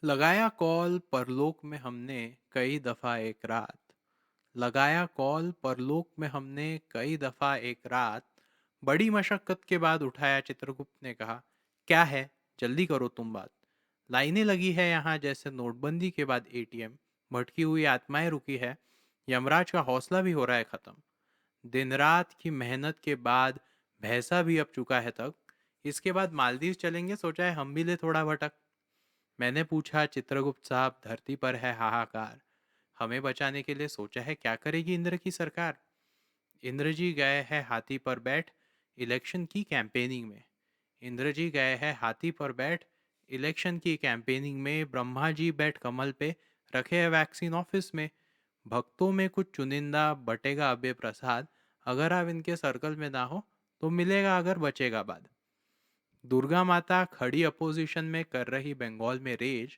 लगाया कॉल परलोक में हमने कई दफा एक रात। लगाया कॉल परलोक में हमने कई दफा एक रात। बड़ी मशक्कत के बाद उठाया चित्रगुप्त ने कहा, क्या है, जल्दी करो तुम बात। लाइनें लगी है यहाँ जैसे नोटबंदी के बाद एटीएम। भटकी हुई आत्माएं रुकी है। यमराज का हौसला भी हो रहा है खत्म। दिन रात की मेहनत के बाद भैंसा भी अब चुका है तक। इसके बाद मालदीव चलेंगे, सोचा है हम भी ले थोड़ा भटक। मैंने पूछा, चित्रगुप्त साहब, धरती पर है हाहाकार। हमें बचाने के लिए सोचा है क्या करेगी इंद्र की सरकार। इंद्र जी गए हैं हाथी पर बैठ इलेक्शन की कैंपेनिंग में। इंद्र जी गए हैं हाथी पर बैठ इलेक्शन की कैंपेनिंग में। ब्रह्मा जी बैठ कमल पे रखे हैं वैक्सीन ऑफिस में। भक्तों में कुछ चुनिंदा बटेगा अभय प्रसाद। अगर आप इनके सर्कल में ना हो तो मिलेगा अगर बचेगा बाद। दुर्गा माता खड़ी अपोजिशन में कर रही बंगाल में रेज।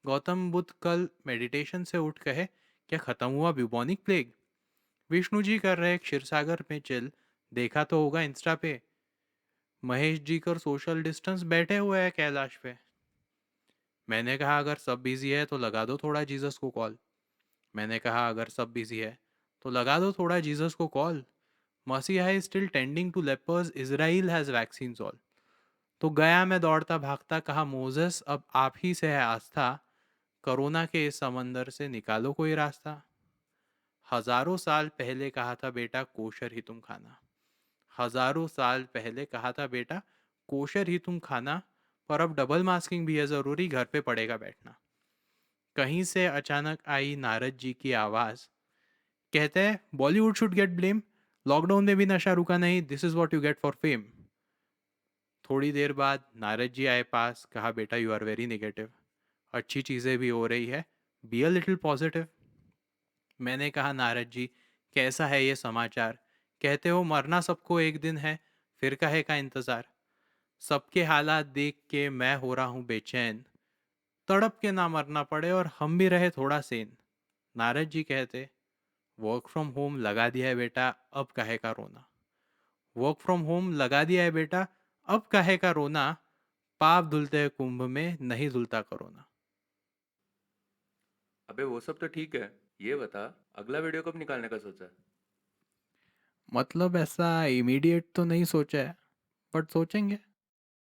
गौतम बुद्ध कल मेडिटेशन से उठ कहे, क्या खत्म हुआ ब्यूबोनिक प्लेग। विष्णु जी कर रहे क्षीरसागर में चिल, देखा तो होगा इंस्टा पे। महेश जी कर सोशल डिस्टेंस बैठे हुए हैं कैलाश पे। मैंने कहा अगर सब बिजी है तो लगा दो थोड़ा जीसस को कॉल। मैंने कहा अगर सब बिजी है तो लगा दो थोड़ा जीसस को कॉल। मसीहा is still tending to lepers, Israel has vaccine all. तो गया मैं दौड़ता भागता, कहा मोजेस अब आप ही से है आस्था। कोरोना के इस समंदर से निकालो कोई रास्ता। हजारों साल पहले कहा था बेटा कोशर ही तुम खाना। हजारों साल पहले कहा था बेटा कोशर ही तुम खाना। पर अब डबल मास्किंग भी है जरूरी, घर पे पड़ेगा बैठना। कहीं से अचानक आई नारद जी की आवाज। कहते हैं Bollywood should get blame. Lockdown में भी नशा रुका नहीं, this is what you get for fame. थोड़ी देर बाद नारद जी आए पास, कहा बेटा यू आर वेरी नेगेटिव। अच्छी चीज़ें भी हो रही है, बी अ लिटिल पॉजिटिव। मैंने कहा नारद जी, कैसा है ये समाचार। कहते हो मरना सबको एक दिन है, फिर काहे का इंतज़ार। सबके हालात देख के मैं हो रहा हूँ बेचैन। तड़प के ना मरना पड़े और हम भी रहे थोड़ा सेन। नारद जी कहते, वर्क फ्रॉम होम लगा दिया है बेटा, अब काहे का रोना। वर्क फ्रॉम होम लगा दिया है बेटा, अब काहे का रोना। पाप धुलते हैं कुंभ में, नहीं धुलता कोरोना। अबे वो सब तो ठीक है। ये बता, अगला वीडियो कब निकालने का सोचा है? मतलब ऐसा इमीडिएट तो नहीं सोचा है, बट सोचेंगे।